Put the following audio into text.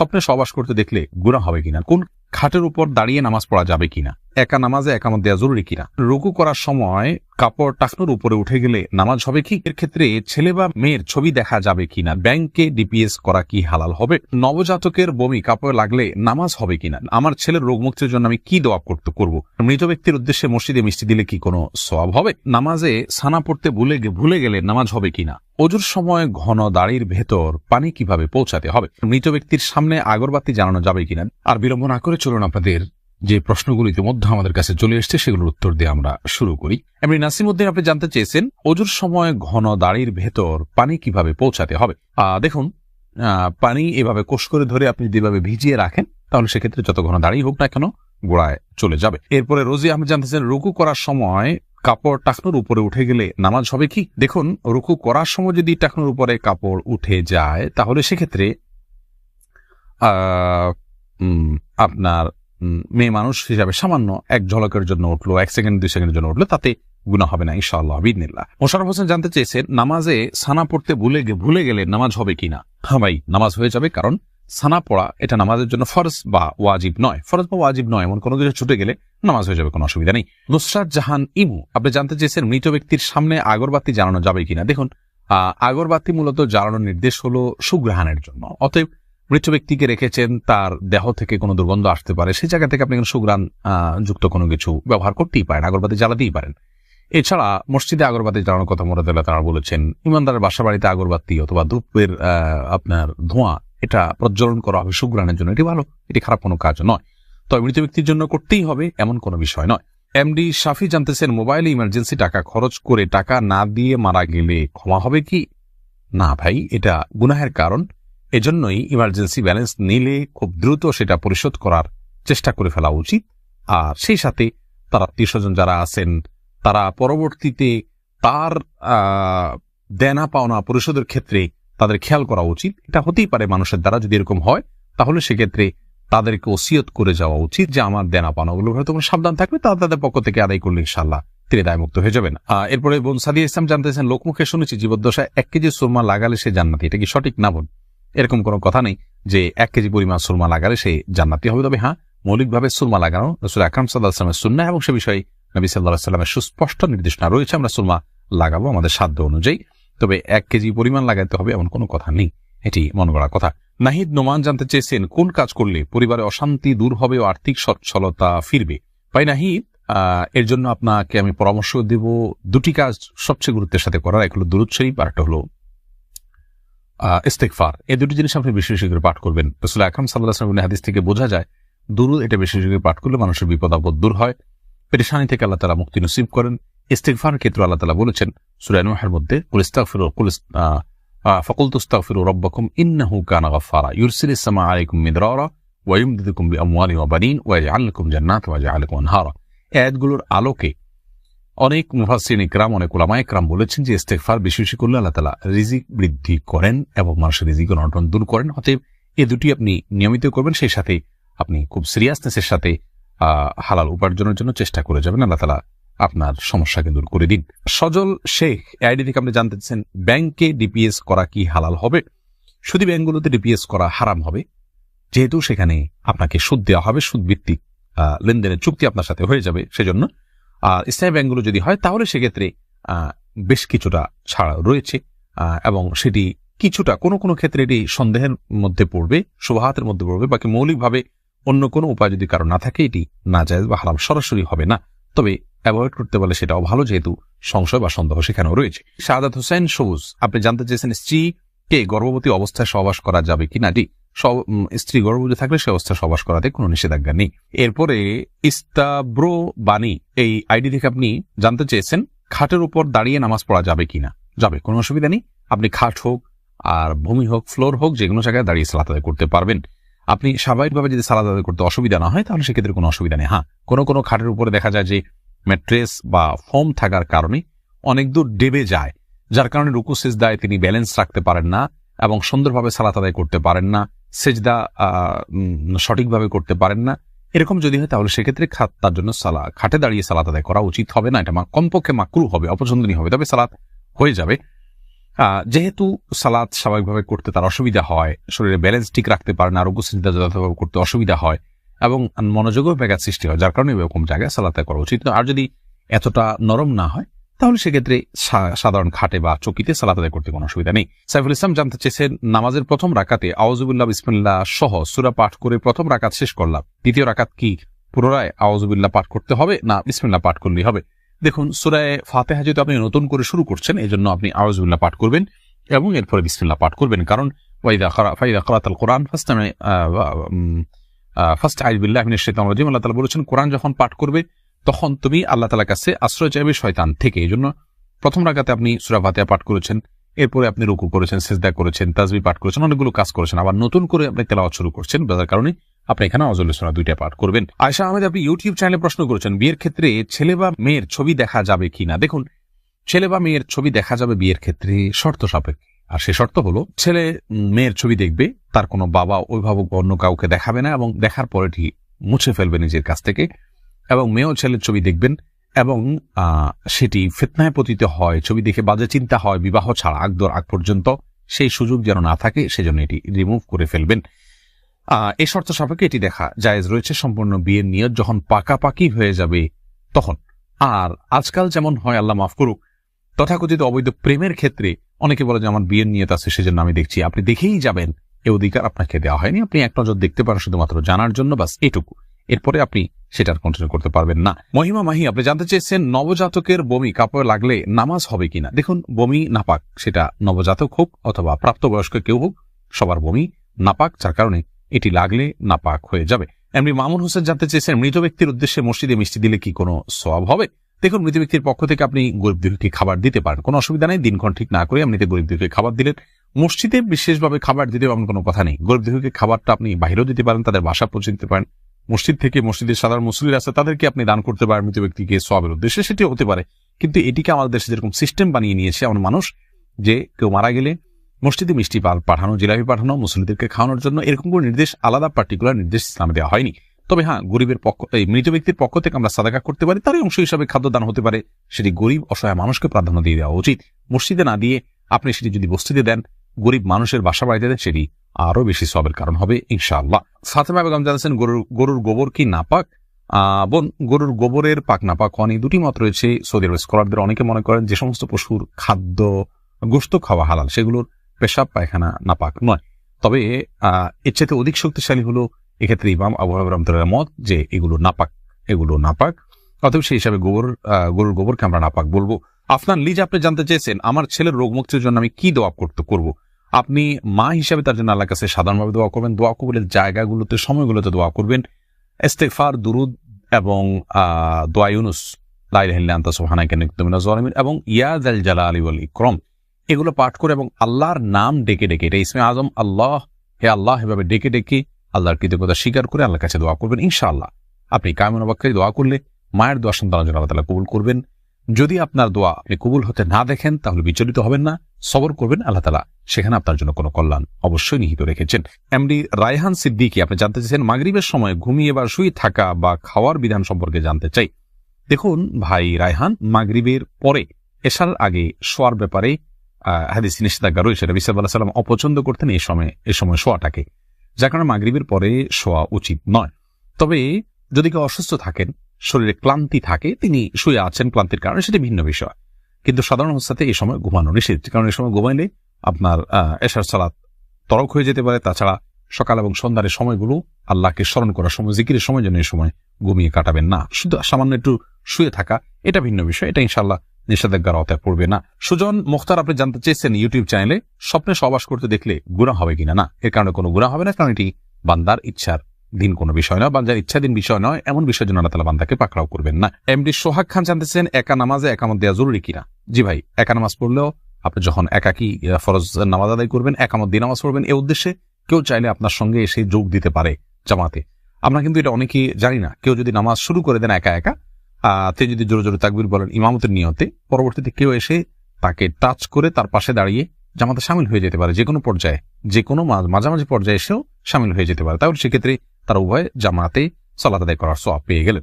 স্বপ্নে সহবাস করতে দেখলে গুনাহ হবে কিনা, কোন খাটের উপর দাঁড়িয়ে নামাজ পড়া যাবে কিনা, একা নামাজে একামত দেওয়া জরুরি কিনা, রুকু করার সময় কাপড় টাকনুর উপরে উঠে গেলে নামাজ হবে কি, এর ক্ষেত্রে ছেলে বা মেয়ের ছবি দেখা যাবে কিনা, ব্যাংকে ডিপিএস করা কি হালাল হবে, নবজাতকের বমি কাপড়ে লাগলে নামাজ হবে কিনা, আমার ছেলের রোগ মুক্তির জন্য আমি কি দোয়া করব, মৃত ব্যক্তির উদ্দেশ্যে মসজিদে মিষ্টি দিলে কি কোনো সওয়াব হবে, নামাজে সানা পড়তে ভুলে গেলে নামাজ হবে কিনা, অজুর সময় ঘন দাড়ির ভেতর পানি কিভাবে পৌঁছাতে হবে, মৃত ব্যক্তির সামনে আগরবাতি জ্বালানো যাবে কিনা। আর বিলম্ব না করে চলুন আপনাদের যে প্রশ্নগুলো ইতিমধ্যে আমাদের কাছে চলে এসছে সেগুলোর উত্তর দিয়ে আমরা শুরু করি। এমনি নাসিমউদ্দিন আপনি জানতে চেয়েছেন অজুর সময় ঘন দাড়ির ভেতর পানি কিভাবে পৌঁছাতে হবে। দেখুন, পানি এভাবে কোষ করে ধরে আপনি যেভাবে ভিজিয়ে রাখেন তাহলে সেক্ষেত্রে যত ঘন দাড়ি হোক না কেন গোড়ায় চলে যাবে। এরপরে রোজি আপনি জানতেছেন রুকু করার সময় কাপড় টাকনুর উপরে উঠে গেলে নামাজ হবে কি। দেখুন, রুকু করার সময় যদি টাকনুর উপরে কাপড় উঠে যায় তাহলে সেক্ষেত্রে আপনার মেয়ে মানুষ হিসাবে সামান্য এক ঝলকের জন্য উঠলো, 1 সেকেন্ড 2 সেকেন্ডের জন্য উঠলো, তাতে গুনাহ হবে না ইনশাআল্লাহ বিইذনিল্লাহ। মোশাররফ হোসেন জানতে চেয়েছেন নামাজে সানা পড়তে ভুলে গেলে নামাজ হবে কিনা। হ্যাঁ ভাই, নামাজ হয়ে যাবে, কারণ সানা পড়া এটা নামাজের জন্য ফরজ বা ওয়াজিব নয়, এমন কোনো কিছু ছুটে গেলে নামাজ হয়ে যাবে, কোনো অসুবিধা নেই। নুসরাত জাহান ইমু আপনি জানতে চেয়েছেন মৃত ব্যক্তির সামনে আগরবাতি জ্বালানো যাবে কিনা। দেখুন, আগরবাতি মূলত জ্বালানোর নির্দেশ হলো সুগ্রহণের জন্য, অতএব মৃত ব্যক্তিকে রেখেছেন, তার দেহ থেকে কোনো দুর্গন্ধ আসতে পারে, সেই জায়গা থেকে আপনি সুগ্রাণ যুক্ত কোনো কিছু ব্যবহার করতেই পারেন, আগরবাতি জ্বালাতেই পারেন। এছাড়া মসজিদে আগরবাতি জ্বালানোর কথা মুরাদুল্লাহ তাআলা বলেছেন। ইমানদারের বাসা বাড়িতে আগরবাতি অথবা ধূপের আপনার ধোঁয়া এটা প্রজ্বলন করা হবে সুগ্রাণের জন্য, এটি ভালো, এটি খারাপ কোনো কাজ নয়, তবে মৃত ব্যক্তির জন্য করতেই হবে এমন কোনো বিষয় নয়। এমডি শাফি জানতেছেন মোবাইলে ইমার্জেন্সি টাকা খরচ করে টাকা না দিয়ে মারা গেলে ক্ষমা হবে কি। না ভাই, এটা গুনাহের কারণ, এজন্যই ইমার্জেন্সি ব্যালেন্স নিলে খুব দ্রুত সেটা পরিশোধ করার চেষ্টা করে ফেলা উচিত। আর সেই সাথে তার আত্মীয়স্বজন যারা আছেন তারা পরবর্তীতে তার দেনা পাওনা পরিশোধের ক্ষেত্রে তাদের খেয়াল করা উচিত। এটা হতেই পারে মানুষের দ্বারা, যদি এরকম হয় তাহলে সেক্ষেত্রে তাদেরকে ওসিয়ত করে যাওয়া উচিত যে আমার দেনা পাওনাগুলো হয়তো সাবধান থাকবে, তাদের পক্ষ থেকে আদায় করলে ইনশাআল্লাহ তিনি দায়মুক্ত হয়ে যাবেন। এরপরে বোন সাদিয়া ইসলাম জানতেছেন লোকমুখে শুনেছি জীবদ্দশায় 1 কেজি সুরমা লাগালে সে জান্নাতি, এটা কি সঠিক না বোন? এরকম কোনো কথা নেই যে 1 কেজি পরিমাণ সুরমা লাগালে সে জান্নাতি হবে, তবে হ্যাঁ, মৌলিকভাবে সুরমা লাগানো রাসূল আকরাম সাল্লাল্লাহু আলাইহি ওয়াসাল্লামের সুন্নাহ এবং সে বিষয়ে নবী সাল্লাল্লাহু আলাইহি ওয়াসাল্লামের সুস্পষ্ট নির্দেশনা রয়েছে, আমরা সুরমা লাগাবো আমাদের সাধ্য অনুযায়ী, তবে 1 কেজি পরিমাণ লাগাতে হবে এমন কোনো কথা নেই, এটি মনে করার কথা। নাহিদ নোমান জানতে চেয়েছেন কোন কাজ করলে পরিবারে অশান্তি দূর হবে ও আর্থিক সচ্ছলতা ফিরবে। ভাই নাহিদ, এর জন্য আপনাকে আমি পরামর্শ দেব 2টি কাজ সবচেয়ে গুরুত্বের সাথে করার, এক হলো দুরূদ শরীফ আর একটা হলো ইস্তেগফার। এই 2টি জিনিস আপনি বেশি বেশি করে পাঠ করবেন। রাসূল আকরাম সাল্লাল্লাহু আলাইহি ওয়াসাল্লামের হাদিস থেকে বোঝা যায় দুরূদ এটা বেশি বেশি করে পাঠ করলে মানুষের বিপদ আপদ দূর হয়, পেরেশানি থেকে আল্লাহ তাআলা মুক্তি নসিব করেন। ইস্তেগফার ক্ষেত্রে আল্লাহ তাআলা বলেছেন সূরা নূহের মধ্যে ফাকুলতু আস্তাগফিরু রাব্বাকুম ইন্নাহু কানা গাফফারা ইউরসিলিস সামা আলাইকুম মিদরারা ওয়া ইউমদিদুকুম বিআমওয়ালিন ওয়া বানিন ওয়া ইয়াজআল লাকুম জান্নাতিন ওয়া ইয়াজআল লাকুম আনহারা। এই আয়াতগুলোর আলোকে অনেক মুফাসসিরিন ইকরাম, অনেক উলামা ইকরাম বলেছেন যে ইস্তেগফার বেশি বেশি করলে আল্লাহ তাআলা রিজিক বৃদ্ধি করেন এবং মানুষের রিজিকের অনটন দূর করেন। অতএব এই 2টি আপনি নিয়মিত করবেন, সেই সাথে আপনি খুব সিরিয়াসনেসের সাথে হালাল উপার্জনের জন্য চেষ্টা করে যাবেন, আল্লাহ তাআলা আপনার সমস্যাকে দূর করে দিন। সজল শেখ আইডি থেকে আপনি জানতে চাচ্ছেন ব্যাংকে ডিপিএস করা কি হালাল হবে। শুধু ব্যাংকগুলোতে ডিপিএস করা হারাম হবে, যেহেতু সেখানে আপনাকে সুদ দেওয়া হবে, সুদ ভিত্তিক লেনদেনের চুক্তি আপনার সাথে হয়ে যাবে, সেজন্য। আর ইসলামী ব্যাংকগুলো যদি হয় তাহলে সেক্ষেত্রে বেশ কিছুটা ছাড় রয়েছে এবং সেটি কিছুটা কোনো ক্ষেত্রে এটি সন্দেহের মধ্যে পড়বে, শুবহাতের মধ্যে পড়বে, বাকি মৌলিকভাবে অন্য কোনো উপায় যদি কারো না থাকে এটি নাজায়েজ বা হারাম সরাসরি হবে না, তবে অ্যাভয়েড করতে পারলে সেটাও ভালো, যেহেতু সংশয় বা সন্দেহ সেখানেও রয়েছে। শাহাদাত হোসেন সবুজ আপনি জানতে চেয়েছেন স্ত্রীকে গর্ভবতী অবস্থায় সহবাস করা যাবে কিনা। স্ত্রী গর্ভবতী থাকলে সে অবস্থায় সহবাস করাতে কোনো নিষেধাজ্ঞা নেই। এরপরে ইস্তাব্রো বাণী এই আইডি থেকে আপনি জানতে চেয়েছেন খাটের উপর দাঁড়িয়ে নামাজ পড়া যাবে কিনা। যাবে, কোনো অসুবিধা নেই, আপনি খাট হোক আর ভূমি হোক ফ্লোর হোক যে কোনো জায়গায় দাঁড়িয়ে সালাত আদায় করতে পারবেন। আপনি স্বাভাবিকভাবে যদি সালাত আদায় করতে অসুবিধা না হয় তাহলে সেক্ষেত্রে কোনো অসুবিধা নেই। হ্যাঁ, কোনো খাটের উপরে দেখা যায় যে ম্যাট্রেস বা ফোম থাকার কারণে অনেক দূর ডেবে যায়, যার কারণে রুকু সিজদায় তিনি ব্যালেন্স রাখতে পারেন না এবং সুন্দরভাবে সালাত আদায় করতে পারেন না, সিজদা সঠিকভাবে করতে পারেন না। এরকম যদি হয় তাহলে সেক্ষেত্রে তার জন্য খাটে দাঁড়িয়ে সালাত আদায় করা উচিত হবে না, এটা কমপক্ষে মাকরুহ হবে, অপছন্দনীয় হবে, তবে সালাত হয়ে যাবে। যেহেতু সালাত স্বাভাবিকভাবে করতে তার অসুবিধা হয়, শরীরে ব্যালেন্স ঠিক রাখতে পারে না, আরোগ্য চিন্তা যথাযথভাবে করতে অসুবিধা হয় এবং মনোযোগও ব্যাঘাত সৃষ্টি হয়, যার কারণে এরকম জায়গায় সালাতে করা উচিত। আর যদি এতটা নরম না হয় তাহলে সেক্ষেত্রে সাধারণ খাটে বা চকিতে সালাত আদায় করতে কোনো অসুবিধা নেই। সাইফুল ইসলাম জানতে চেয়েছেন, নামাজের প্রথম রাকাতে আউযুবিল্লাহ বিসমিল্লাহ সহ সূরা পাঠ করে প্রথম রাকাত শেষ করলাম, দ্বিতীয় রাকাত কি পুনরায় আউযুবিল্লাহ পাঠ করতে হবে না বিসমিল্লাহ পাঠ করলেই হবে? দেখুন, সূরা ফাতিহা যেহেতু আপনি নতুন করে শুরু করছেন, এই জন্য আপনি আউযুবিল্লাহ পাঠ করবেন এবং এরপরে বিসমিল্লাহ পাঠ করবেন। কারণ ফাইদা ক্রাতাল কোরআন ফাস্তাইয বিল্লাহি মিনাশ শাইতানির রাজিম, আল্লাহ তাআলা বলেছেন কোরআন যখন পাঠ করবে তখন তুমি আল্লাহ তাআলার কাছে আশ্রয় চাইবে শয়তান থেকে। এই জন্য প্রথম রাকাতে আপনি সূরা ফাতিহা পাঠ করেছেন, এরপরে আপনি রুকু করেছেন, সিজদা করেছেন, তাসবিহ পাঠ করেছেন, অনেকগুলো কাজ করেছেন, আবার নতুন করে আপনি তেলাওয়াত শুরু করছেন, যার কারণে আপনি এখানে আউযুবিল্লাহ সূরা দুইটা পাঠ করবেন। আয়েশা আহমেদ, আপনি ইউটিউব চ্যানেলে প্রশ্ন করেছেন, বিয়ের ক্ষেত্রে ছেলে বা মেয়ের ছবি দেখা যাবে কিনা? দেখুন, ছেলে বা মেয়ের ছবি দেখা যাবে বিয়ের ক্ষেত্রে শর্ত সাপেক্ষে। আর সে শর্ত হলো, ছেলে মেয়ের ছবি দেখবে, তার কোনো বাবা অভিভাবক অন্য কাউকে দেখাবে না এবং দেখার পরে মুছে ফেলবে নিজের কাছ থেকে, এবং মেয়েও ছেলের ছবি দেখবেন এবং সেটি ফিতনায় পতিত হয়, ছবি দেখে বাজে চিন্তা হয়, বিবাহ ছাড়া আগ পর্যন্ত সেই সুযোগ যেন না থাকে, সেজন্য এটি রিমুভ করে ফেলবেন। এই শর্ত সাপেক্ষে এটি দেখা জায়েজ রয়েছে সম্পূর্ণ বিয়ের নিয়ত যখন পাকাপাকি হয়ে যাবে তখন। আর আজকাল যেমন হয়, আল্লাহ মাফ করুক, তথাকথিত অবৈধ প্রেমের ক্ষেত্রে অনেকে বলে যে আমার বিয়ের নিয়ত আছে সেজন্য আমি দেখছি, আপনি দেখেই যাবেন, এ অধিকার আপনাকে দেওয়া হয়নি। আপনি এক নজর দেখতে পারেন শুধুমাত্র জানার জন্য, বাস এটুকু, এরপরে আপনি সেটার কন্টিনিউ করতে পারবেন না। মহিমা মাহি, আপনি জানতে চেয়েছেন নবজাতকের বমি কাপড়ে লাগলে নামাজ হবে কিনা? দেখুন, বমি নাপাক, সেটা নবজাতক হোক অথবা প্রাপ্তবয়স্ক কেউ হোক, সবার বমি নাপাক, যার কারণে এটি লাগলে নাপাক হয়ে যাবে। এমনি মামুন হোসেন জানতে চেয়েছেন, মৃত ব্যক্তির উদ্দেশ্যে মসজিদে মিষ্টি দিলে কি কোনো সওয়াব হবে? দেখুন, মৃত ব্যক্তির পক্ষ থেকে আপনি গরিব দুঃখীকে খাবার দিতে পারেন, কোনো অসুবিধা নেই। দিনক্ষণ ঠিক না করে এমনিতে গরিব দুঃখীকে খাবার দিলেন। মসজিদে বিশেষভাবে খাবার দিতে এমন কোনো কথা নেই। গরিব দুঃখীকে খাবারটা আপনি বাইরেও দিতে পারেন, তাদের বাসা পৌঁছে দিতে পারেন। মসজিদ থেকে মসজিদের সাধারণ মুসল্লিরা আছে তাদেরকে আপনি দান করতে পারেন মৃত ব্যক্তিকে সওয়াবের উদ্দেশ্যে, সেটি হতে পারে। কিন্তু এটিকে আমাদের দেশে যেরকম সিস্টেম বানিয়ে নিয়েছে এমন মানুষ, যে কেউ মারা গেলে মসজিদে মিষ্টি পাঠানো, জিলাপি পাঠানো, মুসল্লিদেরকে খাওয়ানোর জন্য, এরকম কোনো নির্দেশ, আলাদা পার্টিকুলার নির্দেশ ইসলামে দেওয়া হয়নি। তবে হ্যাঁ, গরিবের পক্ষ, এই মৃত ব্যক্তির পক্ষ থেকে আমরা সাদাকা করতে পারি, তারই অংশ হিসাবে খাদ্যদান হতে পারে, সেটি গরিব অসহায় মানুষকে প্রাধান্য দিয়ে দেওয়া উচিত। মসজিদে না দিয়ে আপনি সেটি যদি বস্তিতে দেন, গরিব মানুষের বাসা বাড়িতে দেন, সেটি আরো বেশি সওয়াবের কারণ হবে ইনশাআল্লাহ। ফাতেমা বেগম জানাচ্ছেন, গরুর গোবর কি নাপাক? বোন, গরুর গোবরের পাক নাপাক হওয়া নিয়ে দুটি মত রয়েছে সৌদি আরব স্কলারদের। অনেকে মনে করেন যে সমস্ত পশুর খাদ্য গোশত খাওয়া হালাল, সেগুলোর পেশাব পায়খানা নাপাক নয়। তবে এর চাইতে অধিক শক্তিশালী হলো এক্ষেত্রে ইমাম আবু হানিফা রাহমাতুল্লাহ মত যে এগুলো নাপাক, অতএব সেই হিসাবে গরুর গোবরকে আমরা নাপাক বলবো। আফনান লিজ, আপনি জানতে চেয়েছেন আমার ছেলের রোগ মুক্তির জন্য আমি কি দোয়া করব? আপনি মা হিসাবে তার জন্য আল্লাহর কাছে সাধারণভাবে দোয়া করবেন, দোয়া কবুলের জায়গাগুলোতে, সময়গুলোতে দোয়া করবেন, ইস্তিগফার, দুরুদ এবং দোয়া ইউনুস, লা ইলাহা ইল্লা আনতা সুবহানাকা ইন্নী কুনতু মিনাজ জালিমিন এবং ইয়া যাল জালালি ওয়াল ইকরাম, এগুলো পাঠ করে এবং আল্লাহর নাম ডেকে ডেকে, এটা ইসমে আজম আল্লাহ, হে আল্লাহ, এভাবে ডেকে ডেকে আল্লাহর কৃতজ্ঞতা স্বীকার করে আল্লাহর কাছে দোয়া করবেন। ইনশাআল্লাহ আপনি কায়মন অবাক্কায় দোয়া করলে মায়ের দোয়া সন্তানের জন্য আল্লাহ তাআলা কবুল করবেন। যদি আপনার দোয়া আপনি কবুল হতে না দেখেন তাহলে বিচলিত হবেন না, সবর করবেন, আল্লাহ তাআলা সেখানে আপনার জন্য কোনো কল্যাণ অবশ্যই নিহিত রেখেছেন। এমডি রায়হান সিদ্দিকী, আপনি জানতে চাইছেন মাগরিবের সময় ঘুমিয়ে বা শুয়ে থাকা বা খাওয়ার বিধান সম্পর্কে জানতে চাই। দেখুন ভাই রায়হান, মাগরিবের পরে এশার আগে শোয়ার ব্যাপারে হাদিস নিষেধাজ্ঞা রয়েছে। নবী সাল্লাল্লাহু আলাইহি ওয়াসাল্লাম অপছন্দ করতেন এই সময় শোয়াটাকে, যার কারণে মাগরিবের পরে শোয়া উচিত নয়। তবে যদি কেউ অসুস্থ থাকেন, শরীরে ক্লান্তি থাকে, তিনি শুয়ে আছেন ক্লান্তির কারণে, সেটি ভিন্ন বিষয়। কিন্তু সাধারণ অবস্থাতে এই সময় ঘুমানো নিষেধ, কারণ এই সময় ঘুমাইলে আপনার এশার সালাত তরক হয়ে যেতে পারে। তাছাড়া সকাল এবং সন্ধ্যার সময়গুলো আল্লাহকে স্মরণ করার সময়, জিকিরের সময় জন্য এই সময় ঘুমিয়ে কাটাবেন না। শুধু সামান্য একটু শুয়ে থাকা, এটা ভিন্ন বিষয়, এটা ইনশাআল্লাহ নিষেধাজ্ঞার আওতায় পড়বে না। সুজন মুখতার, আপনি জানতে চেয়েছেন ইউটিউব চ্যানেলে স্বপ্নে সহবাস করতে দেখলে গুনাহ হবে কিনা? না, এর কারণে কোনো গুনাহ হবে না, কারণ এটি বান্দার ইচ্ছার দিন কোনো বিষয় নয়, বান্দার ইচ্ছাধীন বিষয় নয়, এমন বিষয়ের জন্য আল্লাহ তাআলা বান্দাকে পাকড়াও করবেন না। এমডি সোহাগ খান জানতেছেন একা নামাজে একামত দেওয়া জরুরি কিনা? জি ভাই, একা নামাজ পড়লেও আপনি যখন একাকি ফরজ নামাজ আদায় করবেন, একামত দিয়ে নামাজ পড়বেন, এই উদ্দেশ্যে কেউ চাইলে আপনার সঙ্গে এসে যোগ দিতে পারে জামাতে। আমরা কিন্তু এটা অনেকেই জানি না। কেউ যদি নামাজ শুরু করে দেন একা একা, তে যদি জোরে জোরে তাকবীর বলেন ইমামতের নিয়তে, পরবর্তীতে কেউ এসে তাকে টাচ করে তার পাশে দাঁড়িয়ে জামাতে শামিল হয়ে যেতে পারে, যে কোনো পর্যায়ে, যে কোনো মাঝামাঝি পর্যায়ে এসেও শামিল হয়ে যেতে পারে। তাহলে সেক্ষেত্রে তারা উভয় জামাতে সালাত আদায় করার সওয়াব পেয়ে গেলেন।